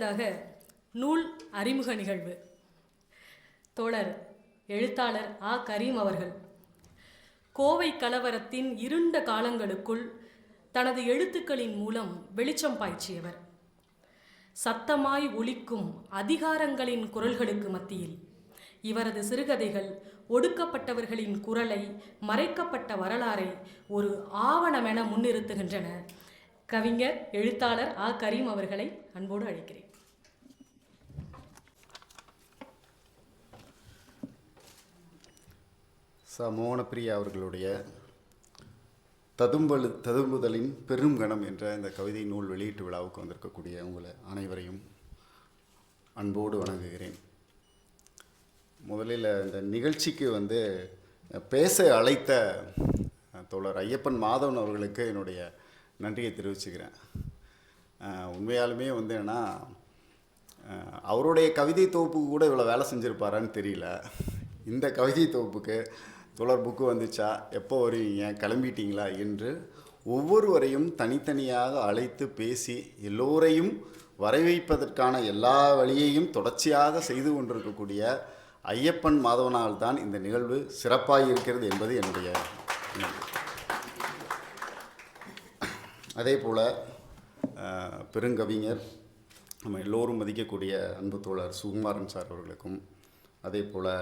தாக நூல் அறிமுக நிகழ்வு. தோழர் எழுத்தாளர் ஆ. கரீம் அவர்கள் கோவை கலவரத்தின் இருண்ட காலங்களுக்குள் தனது எழுத்துக்களின் மூலம் வெளிச்சம் பாய்ச்சியவர். சத்தமாய் ஒலிக்கும் அதிகாரங்களின் குரல்களுக்கு மத்தியில் இவரது சிறுகதைகள் ஒடுக்கப்பட்டவர்களின் குரலை, மறைக்கப்பட்ட வரலாறை ஒரு ஆவணமென முன்னிறுத்துகின்றன. கவிஞர் எழுத்தாளர் ஆ. கரீம் அவர்களை அன்போடு அழைக்கிறேன். மோகனப்பிரியா அவர்களுடைய ததும்புதலின் பெரும் கணம் என்ற இந்த கவிதை நூல் வெளியீட்டு விழாவுக்கு வந்திருக்கக்கூடிய உங்களை அனைவரையும் அன்போடு வணங்குகிறேன். முதலில் இந்த நிகழ்ச்சிக்கு பேச அழைத்த தோழர் ஐயப்பன் மாதவன் அவர்களுக்கு என்னுடைய நன்றியை தெரிவிச்சுக்கிறேன். உண்மையாலுமே என்னன்னா அவருடைய கவிதை தொகுப்புக்கு கூட இவ்வளோ வேலை செஞ்சுருப்பாரான்னு தெரியல. இந்த கவிதை தொகுப்புக்கு தோழர் புக்கு வந்துச்சா, எப்போ வருவீங்க, கிளம்பிட்டீங்களா என்று ஒவ்வொருவரையும் தனித்தனியாக அழைத்து பேசி எல்லோரையும் வரவைப்பதற்கான எல்லா வழியையும் தொடர்ச்சியாக செய்து கொண்டிருக்கக்கூடிய ஐயப்பன் மாதவனால் தான் இந்த நிகழ்வு சிறப்பாக இருக்கிறது என்பது என்னுடைய அதே போல் பெருங்கவிஞர் நம்ம எல்லோரும் மதிக்கக்கூடிய அன்பு தோழர் சுகுமாரன் சார் அவர்களுக்கும், அதே போல்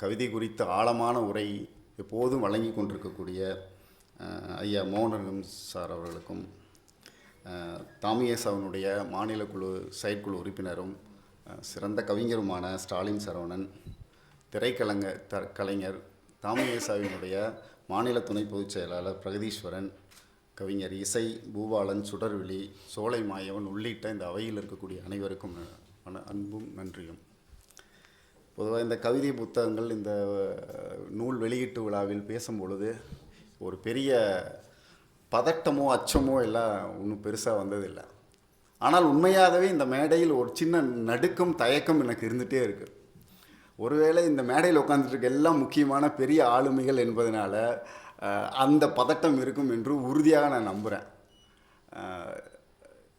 கவிதை குறித்த ஆழமான உரை எப்போதும் வழங்கி கொண்டிருக்கக்கூடிய ஐயா மோகனரங்கம் சார் அவர்களுக்கும், தாமியேசாவினுடைய மாநில குழு செயற்குழு உறுப்பினரும் சிறந்த கவிஞருமான ஸ்டாலின் சரவணன், கலைஞர் தாமியேசாவினுடைய மாநில துணை பொதுச் செயலாளர் பிரகதீஸ்வரன், கவிஞர் இசை பூபாலன், சுடர்விழி, சோலை மாயவன் உள்ளிட்ட இந்த அவையில் இருக்கக்கூடிய அனைவருக்கும் அன்பும் நன்றியும். பொதுவாக இந்த கவிதை புத்தகங்கள் இந்த நூல் வெளியீட்டு விழாவில் பேசும்பொழுது ஒரு பெரிய பதட்டமோ அச்சமோ எல்லாம் ஒன்றும் பெருசாக வந்ததில்லை. ஆனால் உண்மையாகவே இந்த மேடையில் ஒரு சின்ன நடுக்கம், தயக்கம் எனக்கு இருந்துகிட்டே இருக்குது. ஒருவேளை இந்த மேடையில் உட்காந்துருக்க எல்லாம் முக்கியமான பெரிய ஆளுமைகள் என்பதனால அந்த பதட்டம் இருக்கும் என்று உறுதியாக நான் நம்புகிறேன்.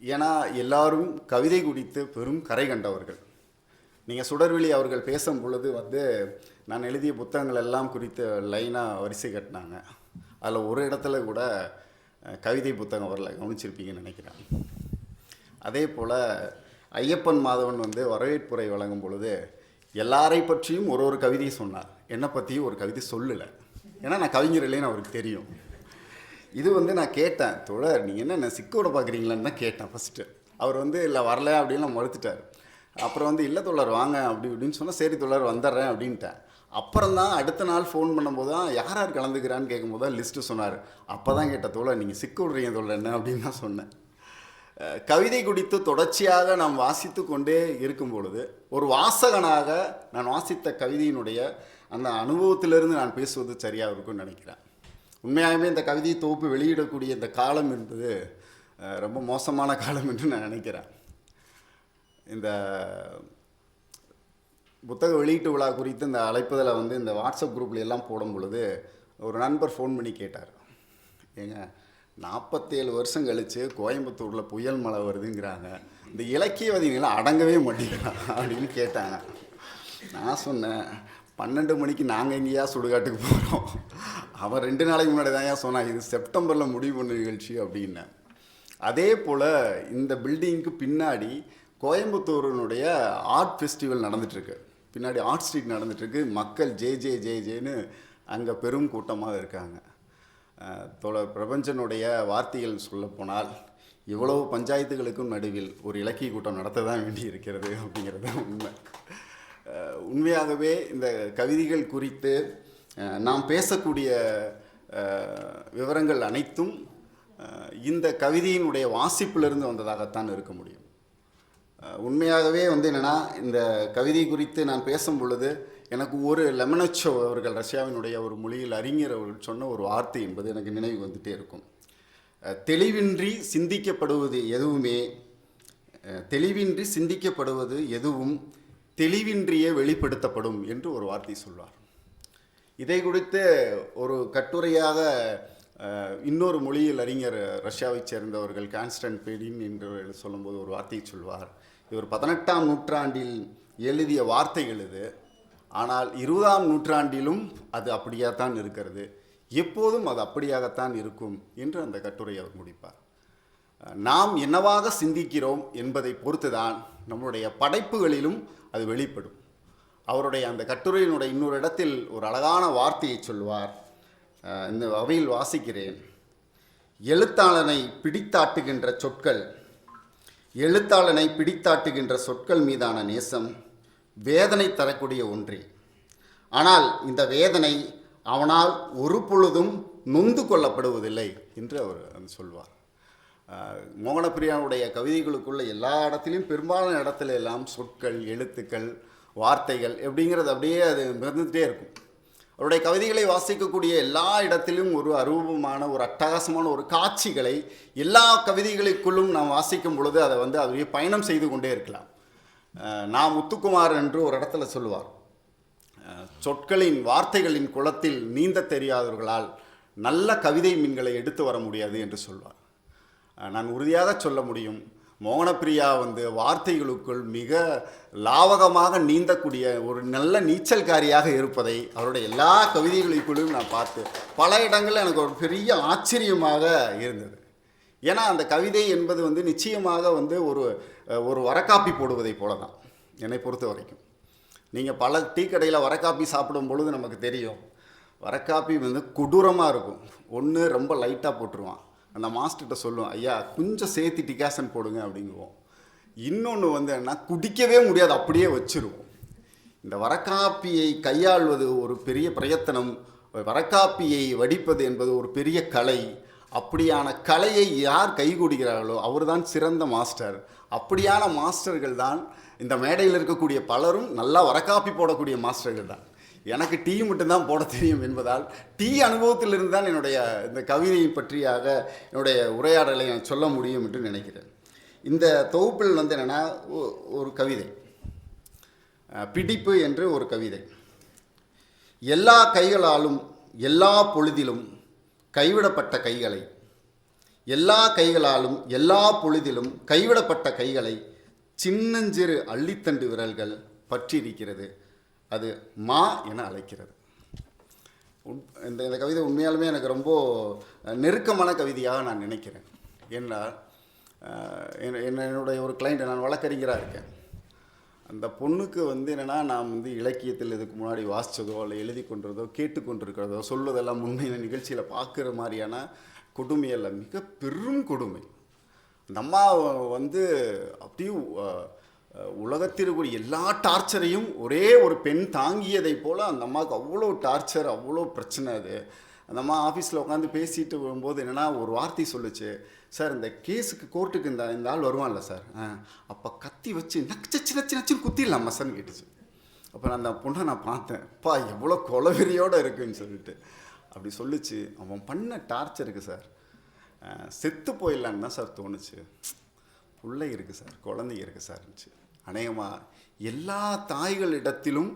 ஏன்னா எல்லாரும் கவிதை குறித்து பெரும் கரை கண்டவர்கள். நீங்கள் சுடர்விழி அவர்கள் பேசும் பொழுது நான் எழுதிய புத்தகங்கள் எல்லாம் குறித்து லைனாக வரிசை கட்டினாங்க. அதில் ஒரு இடத்துல கூட கவிதை புத்தகம் வரல, கவனிச்சிருப்பீங்கன்னு நினைக்கிறேன். அதே போல் ஐயப்பன் மாதவன் வரவேற்புரை வழங்கும் பொழுது எல்லாரை பற்றியும் ஒரு கவிதை சொன்னார். என்னை பற்றியும் ஒரு கவிதை சொல்லலை. ஏன்னா நான் கவிஞர் இல்லைன்னு அவருக்கு தெரியும். இது நான் கேட்டேன், தோழர் நீங்கள் என்ன சிக்கோட பார்க்குறீங்களான்னு தான் கேட்டேன் ஃபஸ்ட்டு. அவர் இல்லை வரல அப்படின்னு மறுத்துட்டார். அப்புறம் இல்லை தோழர் வாங்க அப்படி இப்படின்னு சொன்னால், சரி தோழர் வந்துடுறேன் அப்படின்ட்டேன். அப்புறம் தான் அடுத்த நாள் ஃபோன் பண்ணும்போது தான் யார் யார் கலந்துக்கிறான்னு கேட்கும்போது தான் லிஸ்ட்டு சொன்னார். அப்போ தான் கேட்ட தோழர் நீங்கள் சிக்க விட்றீங்க தோழர் என்ன அப்படின்னு தான் சொன்னேன். கவிதை குறித்து தொடர்ச்சியாக நாம் வாசித்து கொண்டே இருக்கும் பொழுது ஒரு வாசகனாக நான் வாசித்த கவிதையினுடைய அந்த அனுபவத்திலிருந்து நான் பேசுவது சரியாக இருக்கும்னு நினைக்கிறேன். உண்மையாகவே இந்த கவிதை தொகுப்பு வெளியிடக்கூடிய இந்த காலம் என்பது ரொம்ப மோசமான காலம் என்று நான் நினைக்கிறேன். இந்த புத்தக வெளியீட்டு விழா குறித்து இந்த அழைப்பதில் இந்த வாட்ஸ்அப் குரூப்பில் எல்லாம் போடும் பொழுது ஒரு நண்பர் ஃபோன் பண்ணி கேட்டார், ஏங்க 47 வருஷம் கழித்து கோயம்புத்தூரில் புயல் மழை வருதுங்கிறாங்க, இந்த இலக்கியவாதிகளாம் அடங்கவே மாட்டேங்கிறாங்க அப்படின்னு கேட்டாங்க. நான் சொன்னேன், 12 மணிக்கு நாங்கள் எங்கேயா சுடுகாட்டுக்கு போகிறோம், அவன் 2 நாளைக்கு முன்னாடி தான் ஏன் சொன்னான் இது செப்டம்பரில் முடிவு பண்ண நிகழ்ச்சி அப்படின்னேன். அதே போல் இந்த பில்டிங்க்கு பின்னாடி கோயம்புத்தூரினுடைய ஆர்ட் ஃபெஸ்டிவல் நடந்துகிட்ருக்கு, பின்னாடி ஆர்ட் ஸ்ட்ரீட் நடந்துகிட்ருக்கு. மக்கள் ஜேன்னு அங்கே பெரும் கூட்டமாக இருக்காங்க. தோழர் பிரபஞ்சனுடைய வார்த்தைகள் சொல்லப்போனால் இவ்வளவு பஞ்சாயத்துகளுக்கும் நடுவில் ஒரு இலக்கிய கூட்டம் நடத்த தான் வேண்டி இருக்கிறது அப்படிங்கிறது உண்மை. உண்மையாகவே இந்த கவிதைகள் குறித்து நாம் பேசக்கூடிய விவரங்கள் அனைத்தும் இந்த கவிதையினுடைய வாசிப்பிலிருந்து வந்ததாகத்தான் இருக்க முடியும். உண்மையாகவே என்னென்னா இந்த கவிதை குறித்து நான் பேசும் பொழுது எனக்கு ஒரு லெமனச்சோ அவர்கள், ரஷ்யாவினுடைய ஒரு மொழியில் அறிஞர் அவர்கள் சொன்ன ஒரு வார்த்தை என்பது எனக்கு நினைவு வந்துகிட்டே இருக்கும். தெளிவின்றி சிந்திக்கப்படுவது எதுவும் தெளிவின்றியே வெளிப்படுத்தப்படும் என்று ஒரு வார்த்தை சொல்வார். இதை குறித்து ஒரு கட்டுரையாக இன்னொரு மொழியில் அறிஞர் ரஷ்யாவைச் சேர்ந்தவர்கள் கான்ஸ்டன்ட் பேடின் என்று சொல்லும்போது ஒரு வார்த்தையை சொல்வார். இவர் 18ஆம் நூற்றாண்டில் எழுதிய வார்த்தைகள் இது. ஆனால் 20ஆம் நூற்றாண்டிலும் அது அப்படியாகத்தான் இருக்கிறது, எப்போதும் அது அப்படியாகத்தான் இருக்கும் என்று அந்த கட்டுரையை அவர் முடிப்பார். நாம் என்னவாக சிந்திக்கிறோம் என்பதை பொறுத்துதான் நம்முடைய படைப்புகளிலும் அது வெளிப்படும். அவருடைய அந்த கட்டுரையினுடைய இன்னொரு இடத்தில் ஒரு அழகான வார்த்தையை சொல்வார். இந்த அவையில் வாசிக்கிறேன். எழுத்தாளனை பிடித்தாட்டுகின்ற சொற்கள் மீதான நேசம் வேதனை தரக்கூடிய ஒன்றே. ஆனால் இந்த வேதனை அவனால் ஒரு பொழுதும் நொந்து கொள்ளப்படுவதில்லை என்று அவர் சொல்வார். மோகனப்பிரியாவுடைய கவிதைகளுக்குள்ள எல்லா இடத்துலையும் பெரும்பாலான இடத்துல எல்லாம் சொற்கள், எழுத்துக்கள், வார்த்தைகள் எப்படிங்கிறது அப்படியே அது மிதந்துகிட்டே இருக்கும். அவருடைய கவிதைகளை வாசிக்கக்கூடிய எல்லா இடத்திலும் ஒரு அரூபமான, ஒரு அட்டகாசமான ஒரு காட்சிகளை எல்லா கவிதைகளுக்குள்ளும் நாம் வாசிக்கும் பொழுது அதை அப்படியே பயணம் செய்து கொண்டே இருக்கலாம். நான் முத்துக்குமார் என்று ஒரு இடத்துல சொல்லுவார், சொற்களின் வார்த்தைகளின் குளத்தில் நீந்த தெரியாதவர்களால் நல்ல கவிதை மீன்களை எடுத்து வர முடியாது என்று சொல்வார். நான் உறுதியாக சொல்ல முடியும், மோகனப்பிரியா வார்த்தைகளுக்குள் மிக லாவகமாக நீந்தக்கூடிய ஒரு நல்ல நீச்சல்காரியாக இருப்பதை அவருடைய எல்லா கவிதைகளுக்குள்ளும் நான் பார்த்து பல இடங்களில் எனக்கு ஒரு பெரிய ஆச்சரியமாக இருந்தது. ஏன்னா அந்த கவிதை என்பது நிச்சயமாக ஒரு வரக்காப்பி போடுவதை போல தான் என்னை பொறுத்த வரைக்கும். நீங்கள் பல டீ கடையில் வரக்காப்பி சாப்பிடும் பொழுது நமக்கு தெரியும், வரக்காப்பி கொடூரமாக இருக்கும். ஒன்று ரொம்ப லைட்டாக போட்டுருவான், அந்த மாஸ்டர்கிட்ட சொல்லுவோம், ஐயா கொஞ்சம் சேர்த்து டிகாஷன் போடுங்க அப்படிங்குவோம். இன்னொன்று என்ன, குடிக்கவே முடியாது, அப்படியே வச்சுருவோம். இந்த வரக்காப்பியை கையாள்வது ஒரு பெரிய பிரயத்தனம், வரக்காப்பியை வடிப்பது என்பது ஒரு பெரிய கலை. அப்படியான கலையை யார் கைகூடுகிறார்களோ அவர்தான் சிறந்த மாஸ்டர். அப்படியான மாஸ்டர்கள் தான் இந்த மேடையில் இருக்கக்கூடிய பலரும் நல்லா வரக்காப்பி போடக்கூடிய மாஸ்டர்கள் தான். எனக்கு டீ மட்டும்தான் போட தெரியும் என்பதால் டீ அனுபவத்திலிருந்து தான் என்னுடைய இந்த கவிதையை பற்றியாக என்னுடைய உரையாடலை நான் சொல்ல முடியும் என்று நினைக்கிறேன். இந்த தொகுப்பில் என்னென்னா ஒரு கவிதை, பிடிப்பு என்று ஒரு கவிதை. எல்லா கைகளாலும் எல்லா பொழுதிலும் கைவிடப்பட்ட கைகளை, எல்லா கைகளாலும் எல்லா பொழுதிலும் கைவிடப்பட்ட கைகளை சின்னஞ்சிறு அள்ளித்தண்டு விரல்கள் பற்றியிருக்கிறது, அது மா என அழைக்கிறது. இந்த கவிதை உண்மையாலுமே எனக்கு ரொம்ப நெருக்கமான கவிதையாக நான் நினைக்கிறேன். ஏன்னால் என்னுடைய ஒரு கிளைண்ட், நான் வழக்கறிஞராக இருக்கேன். அந்த பொண்ணுக்கு என்னென்னா, நான் இலக்கியத்தில் இதுக்கு முன்னாடி வாசித்ததோ இல்லை எழுதி கொண்டிருந்தோ கேட்டுக்கொண்டிருக்கிறதோ சொல்வதெல்லாம் உண்மையான நிகழ்ச்சியில் பார்க்குற மாதிரியான கொடுமையல்ல, மிக பெரும் கொடுமை. அந்த அம்மா அப்படியே உலகத்திற்குரிய எல்லா டார்ச்சரையும் ஒரே ஒரு பெண் தாங்கியதை போல் அந்த அம்மாவுக்கு அவ்வளோ டார்ச்சர், அவ்வளோ பிரச்சனை. அது அந்த அம்மா ஆஃபீஸில் உட்காந்து பேசிட்டு வரும்போது என்னென்னா ஒரு வார்த்தை சொல்லுச்சு, சார் இந்த கேஸுக்கு கோர்ட்டுக்கு இந்த ஆள் வருவான்ல சார், அப்போ கத்தி வச்சு நச்சுன்னு குத்திடலாமா சார்னு கேட்டுச்சு. அப்போ நான் அந்த பொண்ணை நான் பார்த்தேன், அப்பா எவ்வளோ கொலவெறியோடு இருக்குன்னு சொல்லிட்டு அப்படி சொல்லிச்சு. அவன் பண்ண டார்ச்சருக்கு சார் செத்து போயிடலான்னு தான் சார் தோணுச்சு. பிள்ளை இருக்குது சார், குழந்தைங்க இருக்குது சார்னுச்சு. அநேகமாக எல்லா தாய்களிடத்திலும்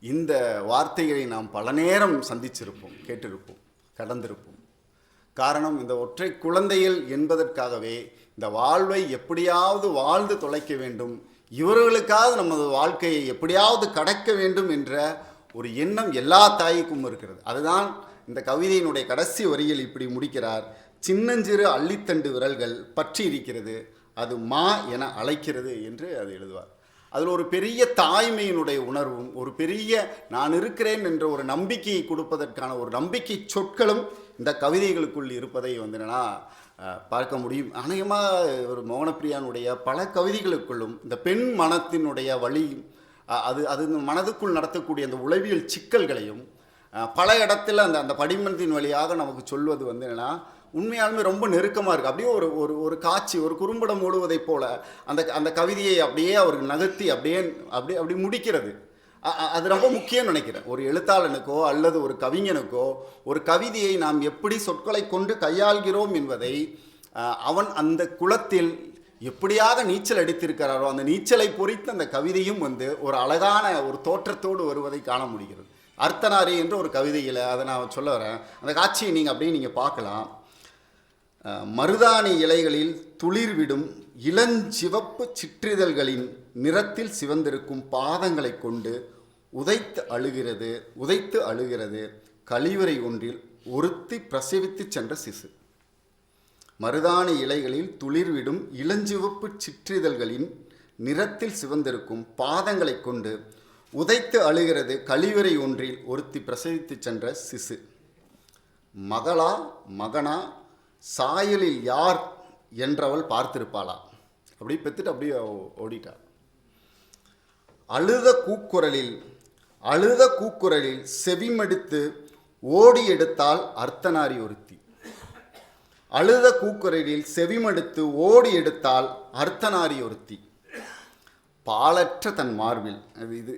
இந்த வார்த்தைகளை நாம் பல நேரம் சந்திச்சிருப்போம், கேட்டிருப்போம், கடந்திருப்போம். காரணம், இந்த ஒற்றை குழந்தைகள் என்பதற்காகவே இந்த வாழ்வை எப்படியாவது வாழ்ந்து தொலைக்க வேண்டும், இவர்களுக்காக நமது வாழ்க்கையை எப்படியாவது கடக்க வேண்டும் என்ற ஒரு எண்ணம் எல்லா தாய்க்கும் இருக்கிறது. அதுதான் இந்த கவிதையினுடைய கடைசி வரியில் இப்படி முடிக்கிறார், சின்னஞ்சிறு அள்ளித்தண்டு விரல்கள் பற்றி இருக்கிறது, அது மா என அழைக்கிறது என்று அது எழுதுவார். அதில் ஒரு பெரிய தாய்மையினுடைய உணர்வும், ஒரு பெரிய நான் இருக்கிறேன் என்ற ஒரு நம்பிக்கையை கொடுப்பதற்கான ஒரு நம்பிக்கை சொற்களும் இந்த கவிதைகளுக்குள் இருப்பதை என்னென்னா பார்க்க முடியும். அநேகமாக ஒரு மோகனப்பிரியானுடைய பல கவிதைகளுக்குள்ளும் இந்த பெண் மனத்தினுடைய வழி, அது மனதுக்குள் நடத்தக்கூடிய அந்த உளவியல் சிக்கல்களையும் பல இடத்துல அந்த படிமத்தின் வழியாக நமக்கு சொல்வது என்னென்னா உண்மையாலுமே ரொம்ப நெருக்கமாக இருக்குது. அப்படியே ஒரு காட்சி, ஒரு குறும்படம் ஓடுவதைப் போல அந்த கவிதையை அப்படியே அவருக்கு நகர்த்தி அப்படி முடிக்கிறது. அது ரொம்ப முக்கியம் நினைக்கிறேன். ஒரு எழுத்தாளனுக்கோ அல்லது ஒரு கவிஞனுக்கோ ஒரு கவிதையை நாம் எப்படி சொற்களை கொண்டு கையாள்கிறோம் என்பதை அவன் அந்த குளத்தில் எப்படியாக நீச்சல் அடித்திருக்கிறாரோ அந்த நீச்சலை பொறித்து அந்த கவிதையும் ஒரு அழகான ஒரு தோற்றத்தோடு வருவதை காண முடிகிறது. அர்த்தநாரி என்ற ஒரு கவிதையில் அதை நான் சொல்ல வரேன். அந்த காட்சியை நீங்கள் பார்க்கலாம். மருதாணி இலைகளில் துளிர்விடும் இளஞ்சிவப்பு சிற்றிதழ்களின் நிறத்தில் சிவந்திருக்கும் பாதங்களை கொண்டு உதைத்து அழுகிறது கழிவறை ஒன்றில் ஒருத்தி பிரசவித்து சென்ற சிசு. மருதாணி இலைகளில் துளிர்விடும் இளஞ்சிவப்பு சிற்றிதழ்களின் நிறத்தில் சிவந்திருக்கும் பாதங்களை கொண்டு உதைத்து அழுகிறது கழிவறை ஒன்றில் ஒருத்தி பிரசவித்து சென்ற சிசு. மகளா மகனா சாயலில் யார் என்றவள் பார்த்திருப்பாளா? அப்படி பெற்றுட்டு அப்படியே ஓடிட்டாள். அழுத கூக்குரலில் செவிமடுத்து ஓடி எடுத்தால் அர்த்தநாரி ஒருத்தி. அழுத கூக்குரலில் செவிமடுத்து ஓடி எடுத்தால் அர்த்தநாரி ஒருத்தி. பாலற்ற தன் மார்பில்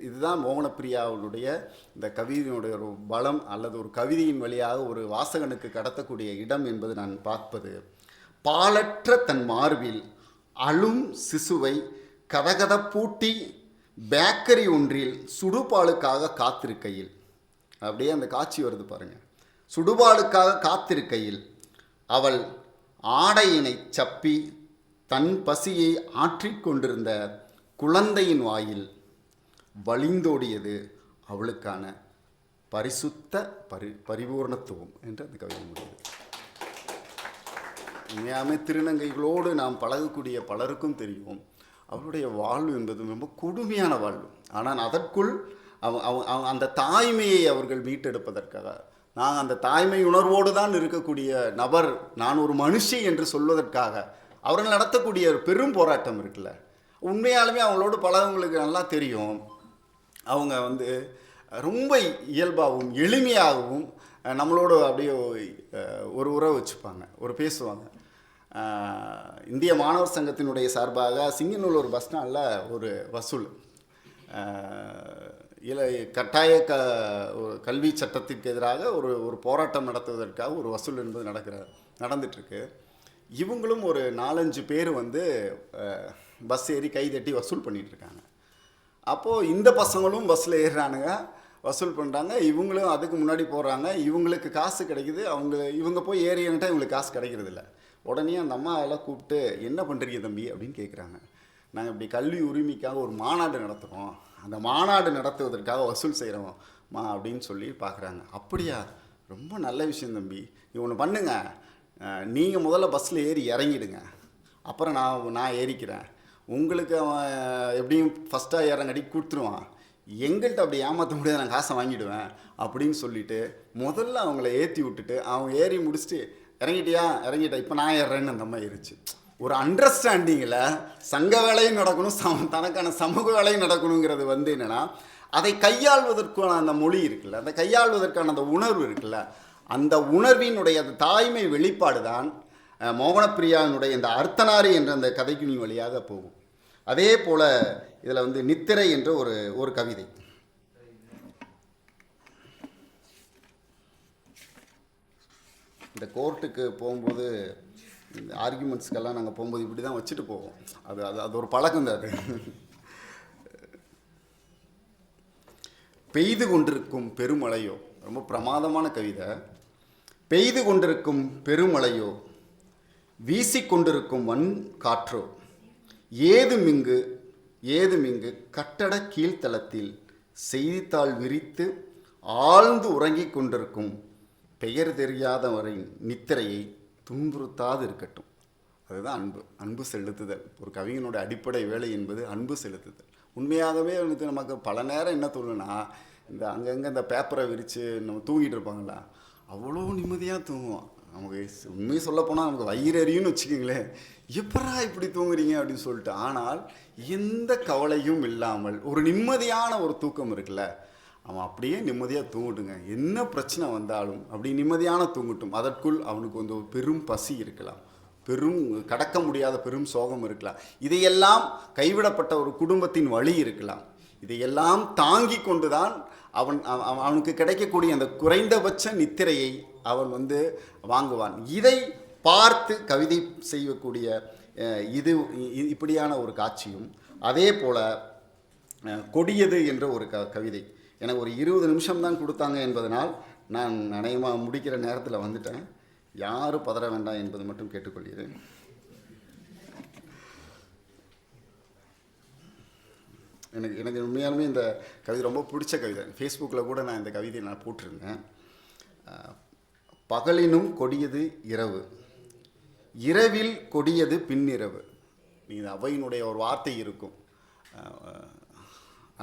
இதுதான் மோகனப்பிரியாவுடைய இந்த கவிதையினுடைய ஒரு பலம் அல்லது ஒரு கவிதையின் வழியாக ஒரு வாசகனுக்கு கடத்தக்கூடிய இடம் என்பது நான் பார்ப்பது. பாலற்ற தன் மார்பில் அழும் சிசுவை கதகதப்பூட்டி பேக்கரி ஒன்றில் சுடுபாலுக்காக காத்திருக்கையில், அப்படியே அந்த காட்சி வருது பாருங்க. சுடுபாலுக்காக காத்திருக்கையில் அவள் ஆடையினை சப்பி தன் பசியை ஆற்றிக்கொண்டிருந்த குழந்தையின் வாயில் வழிந்தோடியது அவளுக்கான பரிசுத்த பரிபூர்ணத்துவம் என்று அந்த கவிதை முடியுது. உண்மையாமே திருநங்கைகளோடு நாம் பழகக்கூடிய பலருக்கும் தெரியும், அவளுடைய வாழ்வு என்பது ரொம்ப கொடுமையான வாழ்வு. ஆனால் அதற்குள் அந்த தாய்மையை அவர்கள் மீட்டெடுப்பதற்காக, நான் அந்த தாய்மை உணர்வோடு தான் இருக்கக்கூடிய நபர், நான் ஒரு மனுஷி என்று சொல்வதற்காக அவர்கள் நடத்தக்கூடிய ஒரு பெரும் போராட்டம் இருக்குல்ல. உண்மையாலுமே அவங்களோடு பழகவங்களுக்கு நல்லா தெரியும், அவங்க ரொம்ப இயல்பாகவும் எளிமையாகவும் நம்மளோட அப்படியே ஒரு உறவு வச்சுப்பாங்க, ஒரு பேசுவாங்க. இந்திய மாணவர் சங்கத்தினுடைய சார்பாக சிங்கநல்லூர் பஸ் ஸ்டாண்டில் ஒரு வசூல் கட்டாய கல்வி சட்டத்திற்கு எதிராக ஒரு போராட்டம் நடத்துவதற்காக ஒரு வசூல் என்பது நடந்துட்டுருக்கு. இவங்களும் ஒரு 4-5 பேர் பஸ் ஏறி கை தட்டி வசூல் பண்ணிகிட்ருக்காங்க. அப்போது இந்த பசங்களும் பஸ்ஸில் ஏறுறானுங்க, வசூல் பண்ணுறாங்க. இவங்களும் அதுக்கு முன்னாடி போடுறாங்க. இவங்களுக்கு காசு கிடைக்குது, இவங்க போய் ஏறியன்ட்டா இவங்களுக்கு காசு கிடைக்கிறதில்ல. உடனே அந்த அம்மா எல்லாம் கூப்பிட்டு, என்ன பண்ணுறீங்க தம்பி அப்படின்னு கேட்குறாங்க. நாங்கள் இப்படி கல்வி உரிமைக்காக ஒரு மாநாடு நடத்துகிறோம், அந்த மாநாடு நடத்துவதற்காக வசூல் செய்கிறோம்மா அப்படின்னு சொல்லி பார்க்குறாங்க. அப்படியா, ரொம்ப நல்ல விஷயம் தம்பி, நீ ஒன்று பண்ணுங்க, நீங்கள் முதல்ல பஸ்ஸில் ஏறி இறங்கிடுங்க, அப்புறம் நான் ஏறிக்கிறேன், உங்களுக்கு அவன் எப்படியும் ஃபஸ்ட்டாக ஏறங்கடி கொடுத்துருவான், எங்கள்கிட்ட அப்படி ஏமாற்ற முடியாது, நான் காசை வாங்கிடுவேன் அப்படின்னு சொல்லிவிட்டு முதல்ல அவங்கள ஏற்றி விட்டுட்டு அவங்க ஏறி முடிச்சுட்டு, இறங்கிட்டா இப்போ நான் ஏறுறேன்னு அந்த அம்மா ஏறிச்சு. ஒரு அண்டர்ஸ்டாண்டிங்கில் சங்க வேலையும் நடக்கணும், தனக்கான சமூக வேலையும் நடக்கணுங்கிறது என்னென்னா, அதை கையாள்வதற்கான அந்த மொழி இருக்குல்ல, அந்த கையாள்வதற்கான அந்த உணர்வு இருக்குல்ல, அந்த உணர்வினுடைய அந்த தாய்மை வெளிப்பாடு தான் மோகனப்பிரியாவினுடைய இந்த அர்த்தநாரி என்ற அந்த கதைக்குனி வழியாக போகும். அதே போல் இதில் நித்திரை என்ற ஒரு கவிதை. இந்த கோர்ட்டுக்கு போகும்போது இந்த ஆர்கியூமெண்ட்ஸ்க்கெல்லாம் நாங்கள் போகும்போது இப்படி தான் வச்சுட்டு போவோம். அது ஒரு பழக்கம் தான். அது பெய்து கொண்டிருக்கும் பெருமழையோ, ரொம்ப பிரமாதமான கவிதை. பெய்து கொண்டிருக்கும் பெருமழையோ, வீசிக்கொண்டிருக்கும் வன் காற்றோ, ஏதுமிங்கு கட்டட கீழ்த்தளத்தில் செய்தித்தாள் விரித்து ஆழ்ந்து உறங்கிக் கொண்டிருக்கும் பெயர் தெரியாதவரின் நித்திரையை துன்புறுத்தாது இருக்கட்டும். அதுதான் அன்பு செலுத்துதல். ஒரு கவிஞனோட அடிப்படை வேலை என்பது அன்பு செலுத்துதல். உண்மையாகவே நமக்கு பல நேரம் என்ன தோணுன்னா, இந்த அங்கங்கே இந்த பேப்பரை விரித்து நம்ம தூங்கிட்டு இருப்பாங்களா, அவ்வளோ நிம்மதியாக தூங்குவோம். நமக்கு உண்மையை சொல்லப்போனால் நமக்கு வயிறு எரியும்னு வச்சுக்கிங்களேன், எப்படா இப்படி தூங்குறீங்க அப்படின்னு சொல்லிட்டு. ஆனால் எந்த கவலையும் இல்லாமல் ஒரு நிம்மதியான ஒரு தூக்கம் இருக்குல்ல, அவன் அப்படியே நிம்மதியாக தூங்கட்டுங்க. என்ன பிரச்சனை வந்தாலும் அப்படி நிம்மதியான தூங்கட்டும். அதற்குள் அவனுக்கு ஒரு பெரும் பசி இருக்கலாம், பெரும் கடக்க முடியாத பெரும் சோகம் இருக்கலாம், இதையெல்லாம் கைவிடப்பட்ட ஒரு குடும்பத்தின் வழி இருக்கலாம். இதையெல்லாம் தாங்கி கொண்டு தான் அவனுக்கு கிடைக்கக்கூடிய அந்த குறைந்தபட்ச நித்திரையை அவன் வாங்குவான். இதை பார்த்து கவிதை செய்யக்கூடிய இப்படியான ஒரு காட்சியும். அதே போல் கொடியது என்ற ஒரு கவிதை எனக்கு ஒரு 20 நிமிஷம் தான் கொடுத்தாங்க என்பதனால் நான் நனையமாக முடிக்கிற நேரத்தில் வந்துட்டேன். யாரும் பதற வேண்டாம் என்பது மட்டும் கேட்டுக்கொள்கிறேன். எனக்கு எனக்கு உண்மையாலுமே இந்த கவிதை ரொம்ப பிடிச்ச கவிதை. ஃபேஸ்புக்கில் கூட நான் இந்த கவிதையை நான் போட்டிருந்தேன். பகலினும் கொடியது இரவு, இரவில் கொடியது பின்னிரவு. நீங்கள் அவையினுடைய ஒரு வார்த்தை இருக்கும்,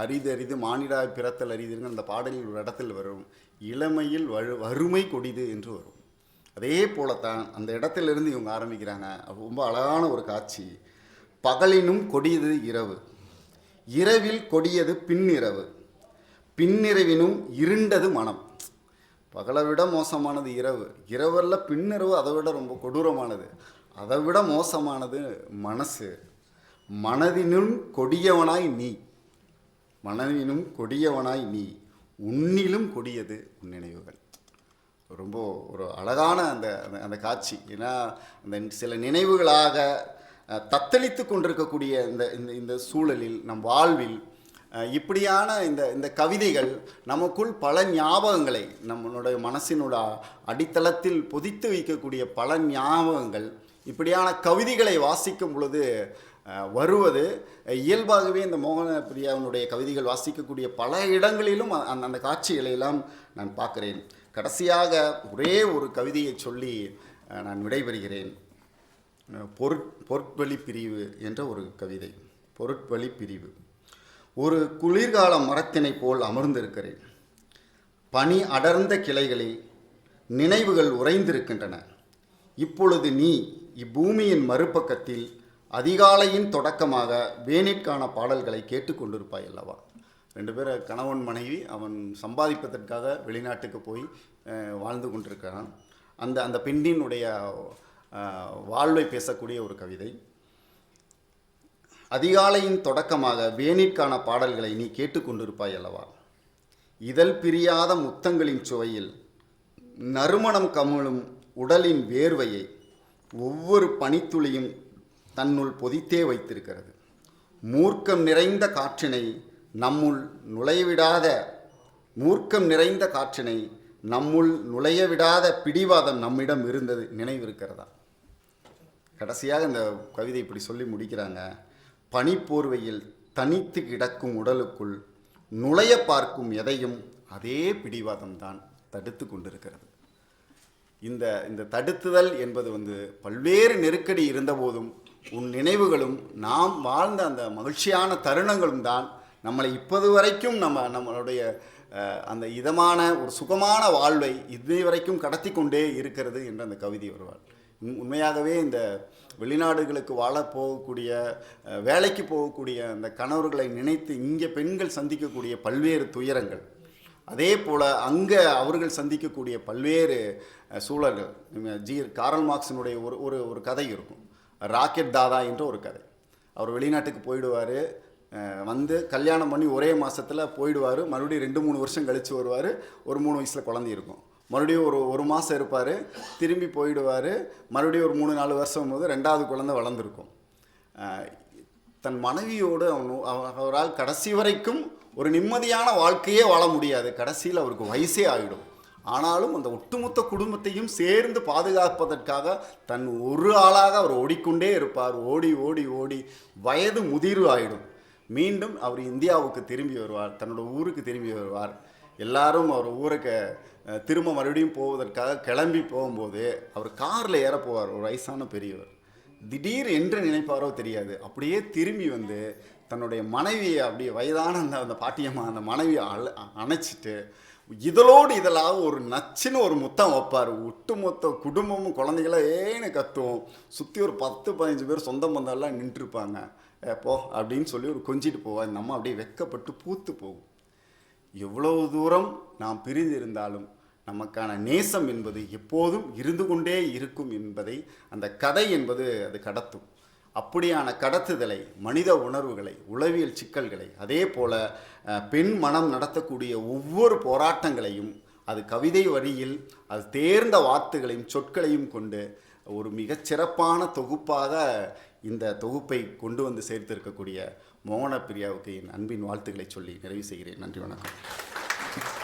அரிது அரிது மானிடாய் பிறத்தல் அரிதுங்க அந்த பாடலில் ஒரு இடத்தில் வரும், இளமையில் வறுமை கொடிது என்று வரும். அதே போலத்தான் அந்த இடத்திலிருந்து இவங்க ஆரம்பிக்கிறாங்க. ரொம்ப அழகான ஒரு காட்சி. பகலினும் கொடியது இரவு, இரவில் கொடியது பின்னிரவு, பின்னிரவினும் இருண்டது மனம். பகலை விட மோசமானது இரவு, இரவல்ல பின்னிரவு அதை விட ரொம்ப கொடூரமானது, அதை விட மோசமானது மனசு. மனதினும் கொடியவனாய் நீ, மனதினும் கொடியவனாய் நீ, உன்னிலும் கொடியது உன் நினைவுகள். ரொம்ப ஒரு அழகான அந்த அந்த காட்சி. ஏன்னா அந்த சில நினைவுகளாக தத்தளித்து கொண்டிருக்கக்கூடிய இந்த இந்த சூழலில் நம் வாழ்வில் இப்படியான இந்த இந்த கவிதைகள் நமக்குள் பல ஞாபகங்களை, நம்மளுடைய மனசினோட அடித்தளத்தில் பொதித்து வைக்கக்கூடிய பல ஞாபகங்கள் இப்படியான கவிதைகளை வாசிக்கும் பொழுது வருவது இயல்பாகவே. இந்த மோகன பிரியாவினுடைய கவிதைகள் வாசிக்கக்கூடிய பல இடங்களிலும் அந்த காட்சிகளையெல்லாம் நான் பார்க்குறேன். கடைசியாக ஒரே ஒரு கவிதையை சொல்லி நான் விடைபெறுகிறேன். பொருட்வழி பிரிவு என்ற ஒரு கவிதை. பொருட்வழி பிரிவு. ஒரு குளிர்கால மரத்தினை போல் அமர்ந்திருக்கிறேன். பனி அடர்ந்த கிளைகளில் நினைவுகள் உறைந்திருக்கின்றன. இப்பொழுது நீ இப்பூமியின் மறுபக்கத்தில் அதிகாலையின் தொடக்கமாக வேனிற்கான பாடல்களை கேட்டுக்கொண்டிருப்பாய் அல்லவா. 2 பேர் கணவன் மனைவி, அவன் சம்பாதிப்பதற்காக வெளிநாட்டுக்கு போய் வாழ்ந்து கொண்டிருக்கிறான். அந்த பெண்ணினுடைய வாழ்வை பேசக்கூடிய ஒரு கவிதை. அதிகாலையின் தொடக்கமாக வேனிற்கான பாடல்களை நீ கேட்டுக்கொண்டிருப்பாய் அல்லவா. இதழ் பிரியாத முத்தங்களின் சுவையில் நறுமணம் கமழும் உடலின் வேர்வையை ஒவ்வொரு பனித்துளியும் தன்னுள் பொதித்தே வைத்திருக்கிறது. மூர்க்கம் நிறைந்த காற்றினை நம்முள் நுழையவிடாத பிடிவாதம் நம்மிடம் இருந்தது நினைவிருக்கிறதா. கடைசியாக இந்த கவிதை இப்படி சொல்லி முடிக்கிறாங்க. பனிப்போர்வையில் தனித்து கிடக்கும் உடலுக்குள் நுழைய பார்க்கும் எதையும் அதே பிடிவாதம்தான் தடுத்து கொண்டிருக்கிறது. இந்த தடுத்துதல் என்பது பல்வேறு நெருக்கடி இருந்தபோதும் உன் நினைவுகளும் நாம் வாழ்ந்த அந்த மகிழ்ச்சியான தருணங்களும் தான் நம்மளை இப்போது வரைக்கும் நம்மளுடைய அந்த இதமான ஒரு சுகமான வாழ்வை இது வரைக்கும் கடத்தி கொண்டே இருக்கிறது என்று அந்த கவிதை வருவாள். உண்மையாகவே இந்த வெளிநாடுகளுக்கு வாழப்போகக்கூடிய, வேலைக்கு போகக்கூடிய அந்த கணவர்களை நினைத்து இங்கே பெண்கள் சந்திக்கக்கூடிய பல்வேறு துயரங்கள், அதே போல் அங்கே அவர்கள் சந்திக்கக்கூடிய பல்வேறு சூழல்கள். காரல் மார்க்ஸினுடைய ஒரு கதை இருக்கும், ராக்கெட் தாதா என்ற ஒரு கதை. அவர் வெளிநாட்டுக்கு போயிடுவார், கல்யாணம் பண்ணி ஒரே மாதத்தில் போயிடுவார், மறுபடியும் 2-3 வருஷம் கழித்து வருவார். ஒரு 3 வயசில் குழந்தை இருக்கும். மறுபடியும் ஒரு மாதம் இருப்பார், திரும்பி போயிடுவார். மறுபடியும் ஒரு 3-4 வருஷம் போது 2வது குழந்தை வளர்ந்துருக்கும். தன் மனைவியோடு அவரால் கடைசி வரைக்கும் ஒரு நிம்மதியான வாழ்க்கையே வாழ முடியாது. கடைசியில் அவருக்கு வயசே ஆகிடும். ஆனாலும் அந்த ஒட்டுமொத்த குடும்பத்தையும் சேர்ந்து பாதுகாப்பதற்காக தன் ஒரு ஆளாக அவர் ஓடிக்கொண்டே இருப்பார். ஓடி ஓடி ஓடி வயது முதிர்வு ஆகிடும். மீண்டும் அவர் இந்தியாவுக்கு திரும்பி வருவார், தன்னோட ஊருக்கு திரும்பி வருவார். எல்லாரும் அவர் ஊருக்கு திரும்ப மறுபடியும் போவதற்காக கிளம்பி போகும்போது அவர் காரில் ஏற போவார். ஒரு வயசான பெரியவர். திடீர் என்று நினைப்பாரோ தெரியாது, அப்படியே திரும்பி தன்னுடைய மனைவியை, அப்படியே வயதான அந்த பாட்டியம்மா அந்த மனைவியை அணைச்சிட்டு இதழோடு இதழாக ஒரு நச்சுன்னு ஒரு முத்தம் வைப்பார். ஒட்டுமொத்த குடும்பமும் குழந்தைகள ஏன்னு கத்தும். சுற்றி ஒரு 10-15 பேர் சொந்த பந்தம்லாம் நின்றுருப்பாங்க. போ அப்படின்னு சொல்லி ஒரு கொஞ்சிட்டு போவார். நம்ம அப்படியே வெட்கப்பட்டு பூத்து போகும். எவ்வளவு தூரம் நாம் பிரிந்து இருந்தாலும் நமக்கான நேசம் என்பது எப்போதும் இருந்து கொண்டே இருக்கும் என்பதை அந்த கதை என்பது அது கடத்தும். அப்படியான கடத்துதலை, மனித உணர்வுகளை, உளவியல் சிக்கல்களை, அதே போல் பெண் மனம் நடத்தக்கூடிய ஒவ்வொரு போராட்டங்களையும் அது கவிதை வரியில் அது தேர்ந்த வார்த்தைகளையும் சொற்களையும் கொண்டு ஒரு மிகச்சிறப்பான தொகுப்பாக இந்த தொகுப்பை கொண்டு சேர்த்திருக்கக்கூடிய மோகன பிரியாவுக்கு என் அன்பின் வாழ்த்துக்களை சொல்லி நிறைவு செய்கிறேன். நன்றி, வணக்கம்.